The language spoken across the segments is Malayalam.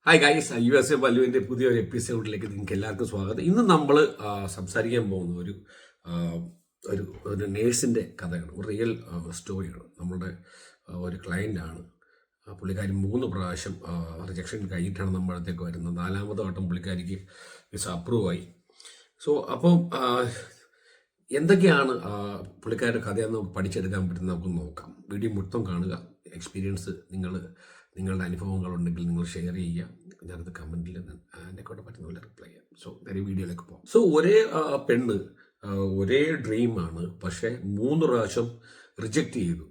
ഹായ് ഗൈസ്, USA ബല്ലുവിൻ്റെ പുതിയൊരു എപ്പിസോഡിലേക്ക് നിങ്ങൾക്ക് എല്ലാവർക്കും സ്വാഗതം. ഇന്ന് നമ്മൾ സംസാരിക്കാൻ പോകുന്ന ആ, ഒരു നേഴ്സിൻ്റെ കഥയാണ്, ഒരു റിയൽ സ്റ്റോറിയാണ്. നമ്മളുടെ ഒരു ക്ലയൻ്റാണ്. പുള്ളിക്കാരി 3 പ്രാവശ്യം റിജക്ഷൻ കഴിഞ്ഞിട്ടാണ് നമ്മുടെ അടുത്തേക്ക് വരുന്നത്. 4ാമത്തെ വട്ടം പുള്ളിക്കാരിക്ക് വിസ അപ്രൂവ് ആയി. സോ അപ്പം എന്തൊക്കെയാണ് പുള്ളിക്കാരുടെ കഥയെന്ന് നമുക്ക് പഠിച്ചെടുക്കാൻ പറ്റുന്ന നമുക്ക് നോക്കാം. വീഡിയോ മൊത്തം കാണുക. എക്സ്പീരിയൻസ് നിങ്ങളുടെ അനുഭവങ്ങളുണ്ടെങ്കിൽ നിങ്ങൾ ഷെയർ ചെയ്യുക. ഞാനത് കമൻറ്റിൽ എന്നെക്കൊണ്ട് പറ്റുന്ന പോലെ റിപ്ലൈ ചെയ്യാം. സോ നേരെ വീഡിയോയിലേക്ക് പോകാം. സോ ഒരേ പെണ്ണ് ഒരേ ഡ്രീമാണ്, പക്ഷേ 3 പ്രാവശ്യം റിജക്റ്റ് ചെയ്തു.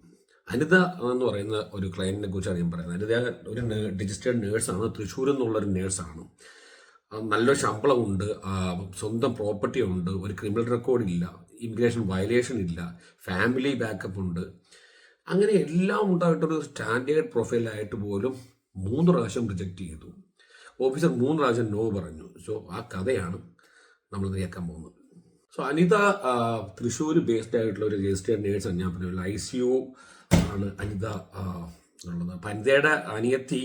അനിത എന്ന് പറയുന്ന ഒരു ക്ലയൻറ്റിനെ കുറിച്ചാണ് ഞാൻ പറയുന്നത്. അനിത ഒരു രജിസ്റ്റേർഡ് നേഴ്സാണ്, തൃശ്ശൂർ എന്നുള്ളൊരു നേഴ്സാണ്. നല്ലൊരു ശമ്പളമുണ്ട്, സ്വന്തം പ്രോപ്പർട്ടി ഉണ്ട്, ഒരു ക്രിമിനൽ റെക്കോർഡ് ഇല്ല, ഇമിഗ്രേഷൻ വയലേഷൻ ഇല്ല, ഫാമിലി ബാക്കപ്പ് ഉണ്ട്. അങ്ങനെ എല്ലാം ഉണ്ടായിട്ടൊരു സ്റ്റാൻഡേർഡ് പ്രൊഫൈലായിട്ട് പോലും 3 പ്രാവശ്യം റിജക്റ്റ് ചെയ്തു. ഓഫീസർ 3 പ്രാവശ്യം നോ പറഞ്ഞു. സോ ആ കഥയാണ് നമ്മൾ കേൾക്കാൻ പോകുന്നത്. സോ അനിത തൃശ്ശൂർ ബേസ്ഡ് ആയിട്ടുള്ള ഒരു രജിസ്റ്റേർഡ് നേഴ്സാണ്. ഞാൻ പറഞ്ഞ ICU ആണ് അനിത ഉള്ളത്. അപ്പം അനിതയുടെ അനിയത്തി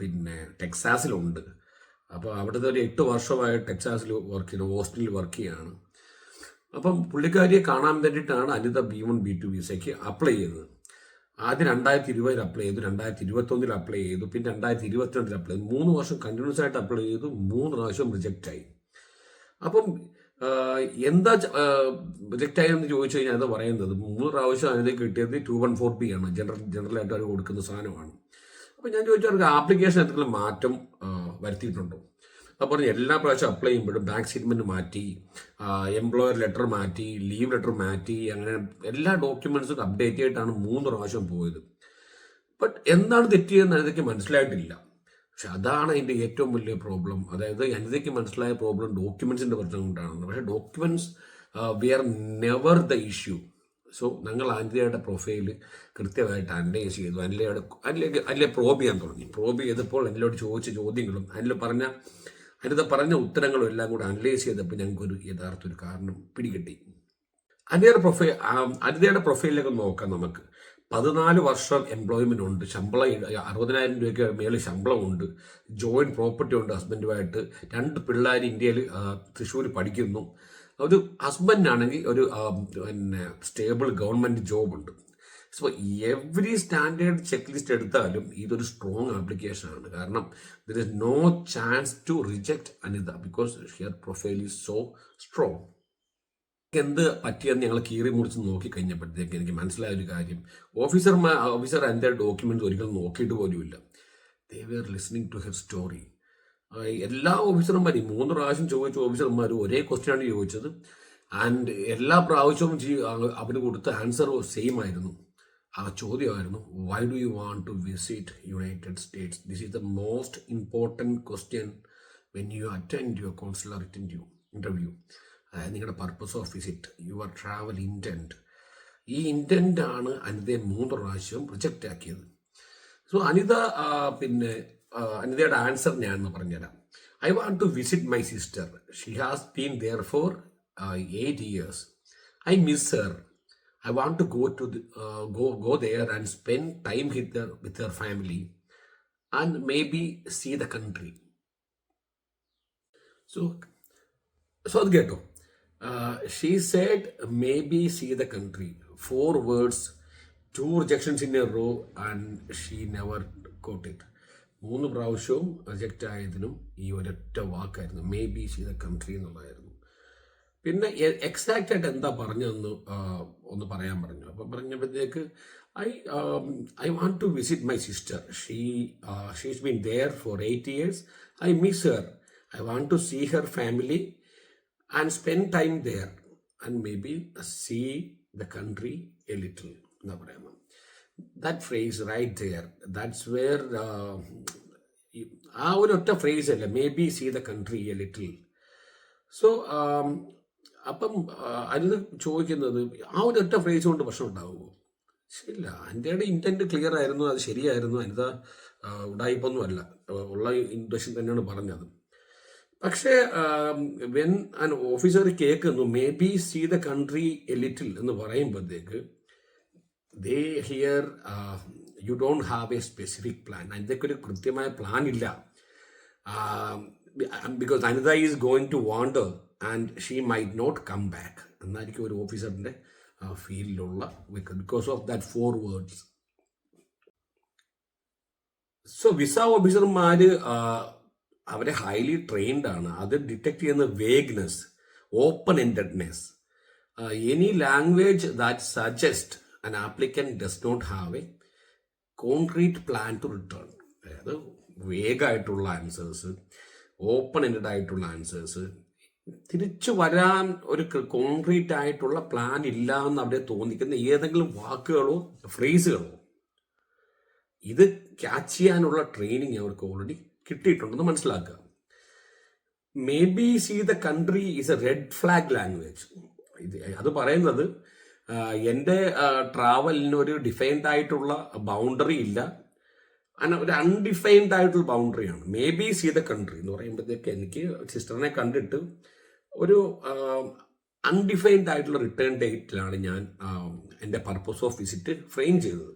പിന്നെ ടെക്സാസിലുണ്ട്. അപ്പോൾ അവിടുത്തെ ഒരു 8 വർഷമായി ടെക്സാസിൽ വർക്ക് ചെയ്യുന്നു, ഹോസ്റ്റലിൽ വർക്ക് ചെയ്യുകയാണ്. അപ്പം പുള്ളിക്കാരിയെ കാണാൻ വേണ്ടിയിട്ടാണ് അനിത B1 B2 വിസയ്ക്ക് അപ്ലൈ ചെയ്തത്. ആദ്യം 2020 അപ്ലൈ ചെയ്തു, 2021 അപ്ലൈ ചെയ്തു, പിന്നെ 2022 അപ്ലൈ ചെയ്തു. 3 വർഷം കണ്ടിന്യൂസ് ആയിട്ട് അപ്ലൈ ചെയ്തു. 3 പ്രാവശ്യം റിജക്റ്റ് ആയി. അപ്പം എന്താ റിജക്റ്റ് ആയെന്ന് ചോദിച്ചു കഴിഞ്ഞാൽ അത് പറയുന്നത് 3 പ്രാവശ്യം അതിന് കിട്ടിയത് 214B ആണ്. ജനറലായിട്ട് അവർ കൊടുക്കുന്ന സാധനമാണ്. അപ്പം ഞാൻ ചോദിച്ചു, അവർക്ക് ആപ്ലിക്കേഷൻ എന്തെങ്കിലും മാറ്റം വരുത്തിയിട്ടുണ്ടോ? അപ്പോൾ പറഞ്ഞു എല്ലാ പ്രാവശ്യം അപ്ലൈ ചെയ്യുമ്പോഴും ബാങ്ക് സ്റ്റേറ്റ്മെൻറ്റ് മാറ്റി, എംപ്ലോയർ ലെറ്റർ മാറ്റി, ലീവ് ലെറ്റർ മാറ്റി, അങ്ങനെ എല്ലാ ഡോക്യുമെൻറ്റ്സും അപ്ഡേറ്റ് ചെയ്തിട്ടാണ് 3 പ്രാവശ്യം പോയത്. ബട്ട് എന്താണ് തെറ്റിയെന്ന് അനിതയ്ക്ക് മനസ്സിലായിട്ടില്ല. പക്ഷെ അതാണ് അതിൻ്റെ ഏറ്റവും വലിയ പ്രോബ്ലം. അതായത് അനിതയ്ക്ക് മനസ്സിലായ പ്രോബ്ലം ഡോക്യുമെൻറ്റ്സിൻ്റെ പ്രശ്നം കൊണ്ടാണ്. പക്ഷേ documents we are never the issue. So ഞങ്ങൾ അനിതയുടെ പ്രൊഫൈല് കൃത്യമായിട്ട് അനലൈസ് ചെയ്തു. അതിലെ പ്രോബ് ചെയ്യാൻ തുടങ്ങി. പ്രോബ് ചെയ്തപ്പോൾ അതിലോട് ചോദിച്ച ചോദ്യങ്ങളും അനിത പറഞ്ഞ ഉത്തരങ്ങളും എല്ലാം കൂടെ അനലൈസ് ചെയ്തപ്പോൾ ഞങ്ങൾക്കൊരു യഥാർത്ഥ ഒരു കാരണം പിടികിട്ടി. അനിതയുടെ പ്രൊഫൈലിലേക്ക് നോക്കാം നമുക്ക്. 14 വർഷം എംപ്ലോയ്മെന്റ് ഉണ്ട്, ശമ്പളം 60,000 രൂപയ്ക്ക് മേളിൽ ശമ്പളമുണ്ട്, ജോയിന്റ് പ്രോപ്പർട്ടി ഉണ്ട് ഹസ്ബൻഡുമായിട്ട്, 2 പിള്ളേർ ഇന്ത്യയിൽ തൃശ്ശൂർ പഠിക്കുന്നു. ഒരു ഹസ്ബൻഡാണെങ്കിൽ ഒരു പിന്നെ സ്റ്റേബിൾ ഗവൺമെൻറ് ജോബുണ്ട്. So every standard check list എടുത്താലും ഇതൊരു സ്ട്രോങ് ആപ്ലിക്കേഷനാണ്. കാരണം there is no chance to reject Anitha because her profile is so strong. എന്ത് പറ്റിയെന്ന് ഞങ്ങൾ കീറി മുറിച്ച് നോക്കി കഴിഞ്ഞപ്പോഴത്തേക്ക് എനിക്ക് മനസ്സിലായ ഒരു കാര്യം, ഓഫീസർ അനിതയുടെ ഡോക്യുമെന്റ്സ് ഒരിക്കലും നോക്കിയിട്ട് പോലുമില്ല. They were listening to her story. എല്ലാ ഓഫീസർമാരും 3 പ്രാവശ്യം ചോദിച്ച ഓഫീസർമാരും ഒരേ ക്വസ്റ്റ്യനാണ് ചോദിച്ചത്. ആൻഡ് എല്ലാ പ്രാവശ്യവും അവന് കൊടുത്ത ആൻസർ സെയിം ആയിരുന്നു. ആ ചോദ്യമായിരുന്നു, why do you want to visit United States? This is the most important question when you attend your consular interview. അതായത് നിങ്ങളുടെ purpose of visit, your travel intent. ഈ ഇൻറ്റൻ്റ് ആണ് അനിതയെ 3 പ്രാവശ്യം റിജക്റ്റ് ആക്കിയത്. സോ അനിതയുടെ ആൻസർ ഞാനെന്ന് പറഞ്ഞുതരാം. I want to visit my sister. She has been there for 8 years. I miss her. I want to go there and spend time with her family and maybe see the country. So അത് കേട്ടോ. She said maybe see the country. 4 words, 2 rejections in a row and she never got it. 3 പ്രാവശ്യവും റിജക്റ്റ് ആയതിനും ഈ ഒരൊറ്റ വാക്കായിരുന്നു, may be see the country എന്നുള്ളതായിരുന്നു. പിന്നെ എക്സാക്റ്റ് ആയിട്ട് എന്താ പറഞ്ഞതെന്ന് ഒന്ന് പറയാൻ പറഞ്ഞു. അപ്പം പറഞ്ഞപ്പോഴത്തേക്ക് I want to visit my sister. She's been there for 8 years. I miss her. I want to see her family and spend time there and may be see the country a little എന്നാ പറയുന്നത്. That phrase right there, that's where ആ ഒരു ഒറ്റ ഫ്രേസ് അല്ല, may be see the country a little. So അപ്പം അനിത ചോദിക്കുന്നത്, ആ ഒരു ഒറ്റ ഫ്രേസ് കൊണ്ട് പ്രശ്നം ഉണ്ടാവുമോ? ശരിയില്ല. അനിതയുടെ ഇൻറ്റൻറ്റ് ക്ലിയർ ആയിരുന്നു, അത് ശരിയായിരുന്നു. അനിത ഉടായിപ്പൊന്നും അല്ല, ഉള്ള ഇൻറ്റൻഷൻ തന്നെയാണ് പറഞ്ഞത്. പക്ഷേ വെൻ ആൻ ഓഫീസർ കേൾക്കുന്നു may B see the country a little എന്ന് പറയുമ്പോഴത്തേക്ക് they hear you don't have a specific plan. അനിതയ്ക്ക് ഒരു കൃത്യമായ പ്ലാൻ ഇല്ല. Because Anita is going to wander and she might not come back എന്നായിരിക്കും ഒരു ഓഫീസറിൻ്റെ ഫീൽഡിലുള്ള because of that 4 words. So visa ഓഫീസർമാർ അവരെ ഹൈലി ട്രെയിൻഡ് ആണ്. അത് ഡിറ്റക്ട് ചെയ്യുന്ന vagueness, open endedness, any language that suggest an applicant does not have a concrete plan to return. അതായത് വേഗമായിട്ടുള്ള ആൻസേഴ്സ്, ഓപ്പൺ എൻഡഡ് ആയിട്ടുള്ള ആൻസേഴ്സ്, തിരിച്ചു വരാൻ ഒരു കോൺക്രീറ്റ് ആയിട്ടുള്ള പ്ലാൻ ഇല്ല എന്ന് അവിടെ തോന്നിക്കുന്ന ഏതെങ്കിലും വാക്കുകളോ ഫ്രേസുകളോ, ഇത് ക്യാച്ച് ചെയ്യാനുള്ള ട്രെയിനിങ് അവർക്ക് ഓൾറെഡി കിട്ടിയിട്ടുണ്ടെന്ന് മനസ്സിലാക്കുക. May be see the country is A red flag language. അത് പറയുന്നത് എൻ്റെ ട്രാവലിന് ഒരു ഡിഫൈൻഡ് ആയിട്ടുള്ള ബൗണ്ടറി ഇല്ല, ഒരു അൺഡിഫൈൻഡ് ആയിട്ടുള്ള ബൗണ്ടറിയാണ്. May be see the country എന്ന് പറയുമ്പോഴത്തേക്ക് എനിക്ക് സിസ്റ്ററിനെ കണ്ടിട്ട് ഒരു അൺഡിഫൈൻഡ് ആയിട്ടുള്ള റിട്ടേൺ ഡേറ്റിലാണ് ഞാൻ എൻ്റെ പർപ്പസ് ഓഫ് വിസിറ്റ് ഫ്രെയിം ചെയ്തത്.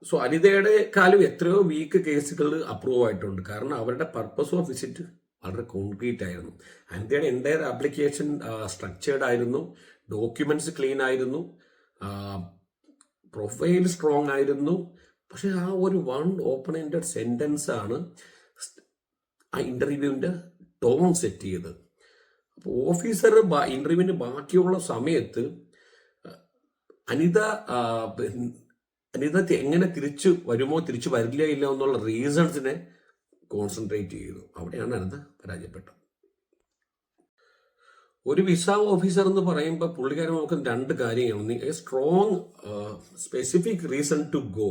സോ അനിതയുടെ കാലം എത്രയോ വീക്ക് കേസുകൾ അപ്രൂവ് ആയിട്ടുണ്ട്. കാരണം അവരുടെ പർപ്പസ് ഓഫ് വിസിറ്റ് വളരെ കോൺക്രീറ്റ് ആയിരുന്നു. അനിതയുടെ എൻ്റയർ ആപ്ലിക്കേഷൻ സ്ട്രക്ചേർഡ് ആയിരുന്നു, ഡോക്യുമെന്റ്സ് ക്ലീൻ ആയിരുന്നു, പ്രൊഫൈൽ സ്ട്രോങ് ആയിരുന്നു. പക്ഷെ ആ ഒരു ഓപ്പൺ എൻഡഡ് സെന്റൻസ് ആണ് ആ ഇന്റർവ്യൂവിന്റെ ടോൺ സെറ്റ് ചെയ്തത്. അപ്പോൾ ഓഫീസർ ഇന്റർവ്യൂവിന് ബാക്കിയുള്ള സമയത്ത് അനിത എങ്ങനെ തിരിച്ചു വരുമോ തിരിച്ചു വരില്ല ഇല്ല എന്നുള്ള റീസൺസിനെ കോൺസെൻട്രേറ്റ് ചെയ്തു. അവിടെയാണ് അനിത പരാജയപ്പെട്ടത്. ഒരു വിസ ഓഫീസർ എന്ന് പറയുമ്പോൾ പുള്ളിക്കാരൻ നോക്കുന്ന 2 കാര്യങ്ങളാണ്. A strong specific reason to go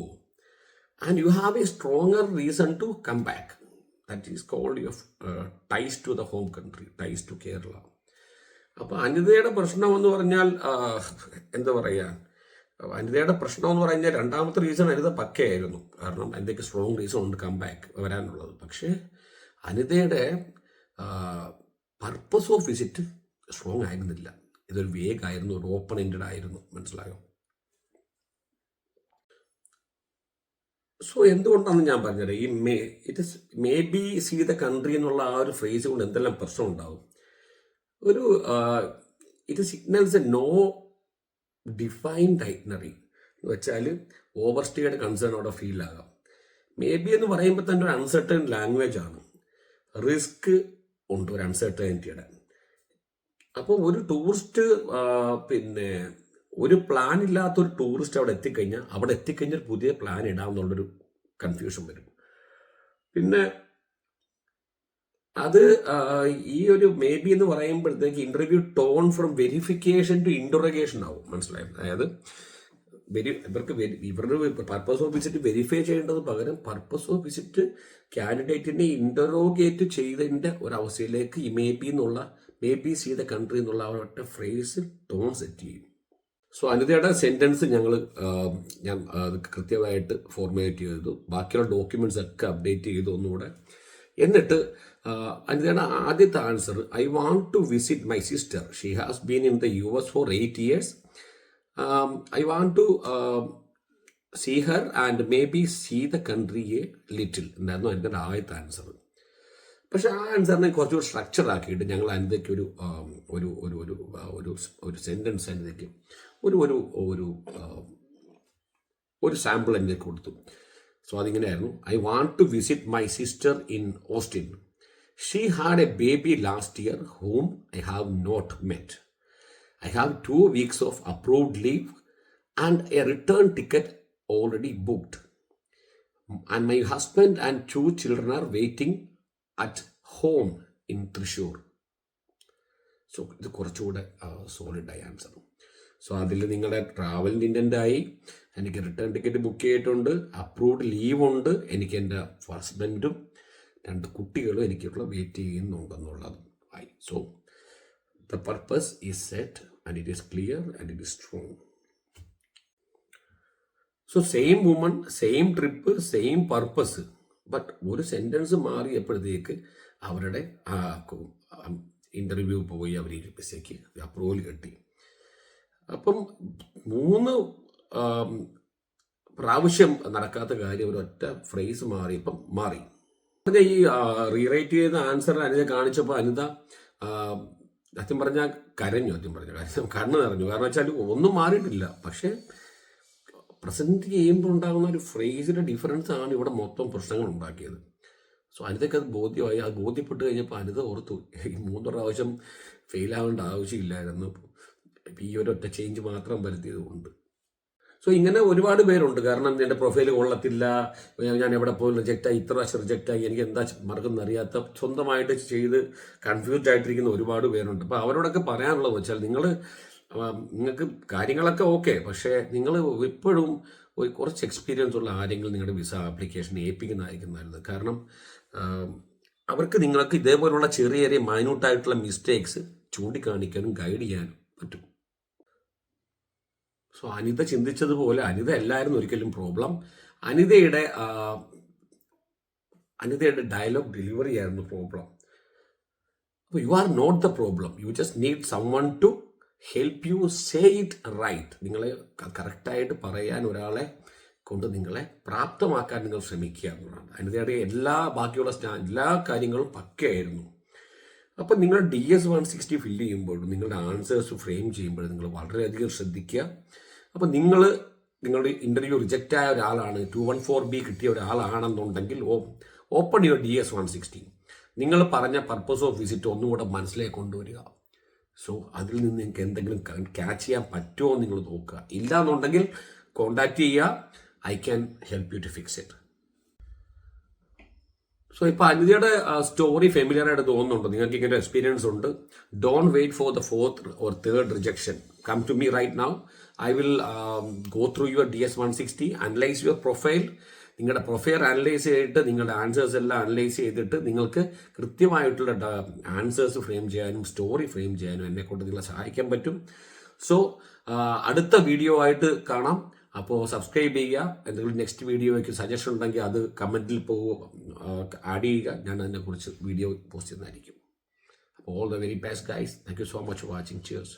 and you have a stronger reason to come back. That is called your ties to the home country, ties to Kerala. അപ്പോൾ അനിതയുടെ പ്രശ്നം എന്ന് പറഞ്ഞാൽ എന്താ പറയുക, അനിതയുടെ പ്രശ്നം എന്ന് പറഞ്ഞാൽ രണ്ടാമത്തെ റീസൺ അനിത പക്കയായിരുന്നു. കാരണം അനിതയ്ക്ക് സ്ട്രോങ് റീസൺ ഉണ്ട് കം ബാക്ക് വരാനുള്ളത്. പക്ഷേ അനിതയുടെ പർപ്പസ് ഓഫ് വിസിറ്റ് സ്ട്രോങ് ആയിരുന്നില്ല. ഇതൊരു വേഗായിരുന്നു, ഒരു ഓപ്പൺ എൻഡഡ് ആയിരുന്നു. മനസ്സിലായോ? സോ എന്തുകൊണ്ടാണെന്ന് ഞാൻ പറഞ്ഞത്, ഈ may be see the country എന്നുള്ള ആ ഒരു ഫ്രേസ് കൊണ്ട് എന്തെല്ലാം പ്രശ്നം ഉണ്ടാവും. ഒരു it signals a no defined itinerary എന്ന് വെച്ചാൽ ഓവർ സ്റ്റേയുടെ കൺസേൺ അവിടെ ഫീൽ ആകാം. മേ ബി എന്ന് പറയുമ്പോൾ തന്നെ ഒരു അൺസർട്ടൺ ലാംഗ്വേജ് ആണ്, റിസ്ക് ഉണ്ട് ഒരു അൺസർട്ടനിറ്റിയുടെ. അപ്പോൾ ഒരു ടൂറിസ്റ്റ് ഒരു പ്ലാൻ ഇല്ലാത്തൊരു ടൂറിസ്റ്റ് അവിടെ എത്തിക്കഴിഞ്ഞാൽ പുതിയ പ്ലാൻ ഇടാമെന്നുള്ളൊരു കൺഫ്യൂഷൻ വരും. പിന്നെ അത് ഈ ഒരു മേ ബി എന്ന് പറയുമ്പോഴത്തേക്ക് interview tone from verification to interrogation ആവും. മനസ്സിലായോ? അതായത് ഇവരുടെ പർപ്പസ് ഓഫ് വിസിറ്റ് വെരിഫൈ ചെയ്യേണ്ടത് പകരം പർപ്പസ് ഓഫ് വിസിറ്റ് കാൻഡിഡേറ്റിനെ ഇൻറ്ററോഗേറ്റ് ചെയ്തതിൻ്റെ ഒരവസ്ഥയിലേക്ക് ഈ may be see the country എന്നുള്ള ഒറ്റ ഫ്രേസ് ടോൺ സെറ്റ് ചെയ്യും. സോ അനിതയുടെ സെന്റൻസ് ഞാൻ അത് കൃത്യമായിട്ട് ഫോർമുലേറ്റ് ചെയ്തു. ബാക്കിയുള്ള ഡോക്യുമെന്റ്സ് ഒക്കെ അപ്ഡേറ്റ് ചെയ്തു ഒന്നുകൂടെ. എന്നിട്ട് അനിതയുടെ ആദ്യത്തെ answer, I want to visit my sister. She has been in the US for 8 years. I want to see her and may be see the country a little എന്നായിരുന്നു അനിതയുടെ ആദ്യത്തെ ആൻസർ. പക്ഷെ ആ ആൻസറിനെ കുറച്ചുകൂടി സ്ട്രക്ചർ ആക്കിയിട്ട് ഞങ്ങൾ അനിതയ്ക്ക് ഒരു സെന്റൻസ് അനിതയ്ക്ക് ഒരു സാമ്പിൾ അനിതയ്ക്ക് കൊടുത്തു. സോ അതിങ്ങനെയായിരുന്നു, I want to visit my sister in Austin. She had a baby last year whom I have not met. I have 2 weeks of approved leave and a return ticket already booked. And my husband and 2 children are waiting at home in Thrissur. So ഇത് കുറച്ചുകൂടെ സോളിഡായ ആൻസർ. സോ അതിൽ നിങ്ങളുടെ ട്രാവലിൻ്റെ ഇൻറ്റൻ്റായി, എനിക്ക് റിട്ടേൺ ടിക്കറ്റ് ബുക്ക് ചെയ്തിട്ടുണ്ട്, അപ്രൂവ്ഡ് ലീവ് ഉണ്ട്, എനിക്ക് എൻ്റെ ഹസ്ബൻഡും 2 കുട്ടികളും എനിക്കുള്ള വെയിറ്റ് ചെയ്യുന്നുണ്ടെന്നുള്ളത് ആയി. So the purpose is set and it is clear and it is strong. So same woman, same trip, same purpose, but ഒരു സെൻറ്റൻസ് മാറിയപ്പോഴത്തേക്ക് അവരുടെ ഇൻ്റർവ്യൂ പോയി അവർ വിസയ്ക്ക് അപ്രൂവൽ കിട്ടി. അപ്പം 3 പ്രാവശ്യം നടക്കാത്ത കാര്യം ഒരൊറ്റ ഫ്രേസ് മാറിയപ്പം മാറി. ഈ റീറൈറ്റ് ചെയ്ത ആൻസർ അനിത കാണിച്ചപ്പോൾ അനിത സത്യം പറഞ്ഞാൽ കരഞ്ഞു. സത്യം പറഞ്ഞ കാര്യം കണ്ണ് നിറഞ്ഞു. കാരണം വെച്ചാൽ ഒന്നും മാറിയിട്ടില്ല. പക്ഷേ പ്രസൻറ്റ് ചെയ്യുമ്പോൾ ഉണ്ടാകുന്ന ഒരു ഫ്രേസിൻ്റെ ഡിഫറൻസ് ആണ് ഇവിടെ മൊത്തം പ്രശ്നങ്ങൾ ഉണ്ടാക്കിയത്. സോ അനിതയ്ക്ക് അത് ബോധ്യമായി. അത് ബോധ്യപ്പെട്ട് കഴിഞ്ഞപ്പോൾ അനിത ഓർത്തു ഈ 3 പ്രാവശ്യം ഫെയിലാവേണ്ട ആവശ്യമില്ലായിരുന്നു. ഈ ഒരൊറ്റ ചേഞ്ച് മാത്രം വരുത്തിയതുകൊണ്ട്. സോ ഇങ്ങനെ ഒരുപാട് പേരുണ്ട്. കാരണം എൻ്റെ പ്രൊഫൈൽ കൊള്ളത്തില്ല, ഞാൻ എവിടെ പോയി റിജക്റ്റായി, ഇത്ര പ്രാവശ്യം റിജക്റ്റായി, എനിക്ക് എന്താ മറക്കുന്ന അറിയാത്ത, സ്വന്തമായിട്ട് ചെയ്ത് കൺഫ്യൂസ്ഡ് ആയിട്ടിരിക്കുന്ന ഒരുപാട് പേരുണ്ട്. അപ്പോൾ അവരോടൊക്കെ പറയാനുള്ളത് വെച്ചാൽ നിങ്ങൾക്ക് കാര്യങ്ങളൊക്കെ ഓക്കെ, പക്ഷേ നിങ്ങൾ ഇപ്പോഴും കുറച്ച് എക്സ്പീരിയൻസ് ഉള്ള ആരെങ്കിലും നിങ്ങളുടെ വിസ ആപ്ലിക്കേഷൻ ഏൽപ്പിക്കുന്നതായിരിക്കും നല്ലത്. കാരണം അവർക്ക് നിങ്ങൾക്ക് ഇതേപോലുള്ള ചെറിയ ചെറിയ മൈന്യൂട്ടായിട്ടുള്ള മിസ്റ്റേക്സ് ചൂണ്ടിക്കാണിക്കാനും ഗൈഡ് ചെയ്യാനും പറ്റും. സോ അനിത ചിന്തിച്ചതുപോലെ അനിത അല്ലായിരുന്നു ഒരിക്കലും പ്രോബ്ലം. അനിതയുടെ ഡയലോഗ് ഡെലിവറി ആയിരുന്നു പ്രോബ്ലം. അപ്പോൾ you are not the problem, you just need someone to help you say it right. നിങ്ങളെ കറക്റ്റായിട്ട് പറയാൻ ഒരാളെ കൊണ്ട് നിങ്ങളെ പ്രാപ്തമാക്കാൻ നിങ്ങൾ ശ്രമിക്കുക എന്നുള്ളതാണ്. അനിതയുടെ ബാക്കിയുള്ള എല്ലാ കാര്യങ്ങളും പക്കയായിരുന്നു. അപ്പം നിങ്ങൾ DS-160 ഫില്ല് ചെയ്യുമ്പോഴും നിങ്ങളുടെ ആൻസേഴ്സ് ഫ്രെയിം ചെയ്യുമ്പോഴും നിങ്ങൾ വളരെയധികം ശ്രദ്ധിക്കുക. അപ്പം നിങ്ങളുടെ ഇൻ്റർവ്യൂ റിജക്റ്റ് ആയ ഒരാളാണ്, 214B കിട്ടിയ ഒരാളാണെന്നുണ്ടെങ്കിൽ ഓപ്പൺ യുവർ DS-160. നിങ്ങൾ പറഞ്ഞ പർപ്പസ് ഓഫ് വിസിറ്റ് ഒന്നുകൂടെ മനസ്സിലേക്ക് കൊണ്ടുവരിക. സോ അതിൽ നിന്ന് നിങ്ങൾക്ക് എന്തെങ്കിലും ക്യാച്ച് ചെയ്യാൻ പറ്റുമോ നിങ്ങൾ നോക്കുക. ഇല്ല എന്നുണ്ടെങ്കിൽ കോണ്ടാക്ട് ചെയ്യുക. I can help you to fix it. So ഇപ്പോൾ അനിതയുടെ സ്റ്റോറി ഫെമിലിയർ ആയിട്ട് തോന്നുന്നുണ്ട്, നിങ്ങൾക്ക് ഇങ്ങനെ എക്സ്പീരിയൻസ് ഉണ്ട്. Don't wait for the 4th or 3rd rejection. Come to me right now. I will go through your DS-160, analyse your profile. നിങ്ങളുടെ പ്രൊഫൈൽ അനലൈസ് ചെയ്തിട്ട് നിങ്ങളുടെ ആൻസേഴ്സ് എല്ലാം അനലൈസ് ചെയ്തിട്ട് നിങ്ങൾക്ക് കൃത്യമായിട്ടുള്ള ആൻസേഴ്സ് ഫ്രെയിം ചെയ്യാനും സ്റ്റോറി ഫ്രെയിം ചെയ്യാനും എന്നെക്കൊണ്ട് നിങ്ങളെ സഹായിക്കാൻ പറ്റും. സോ അടുത്ത വീഡിയോ ആയിട്ട് കാണാം. അപ്പോൾ സബ്സ്ക്രൈബ് ചെയ്യുക. എന്തെങ്കിലും നെക്സ്റ്റ് വീഡിയോയ്ക്ക് സജഷൻ ഉണ്ടെങ്കിൽ അത് കമൻറ്റിൽ ആഡ് ചെയ്യുക. ഞാൻ അതിനെക്കുറിച്ച് വീഡിയോ പോസ്റ്റ് ചെയ്യുന്നതായിരിക്കും. അപ്പോൾ all the very best guys. Thank you so much for watching. Cheers.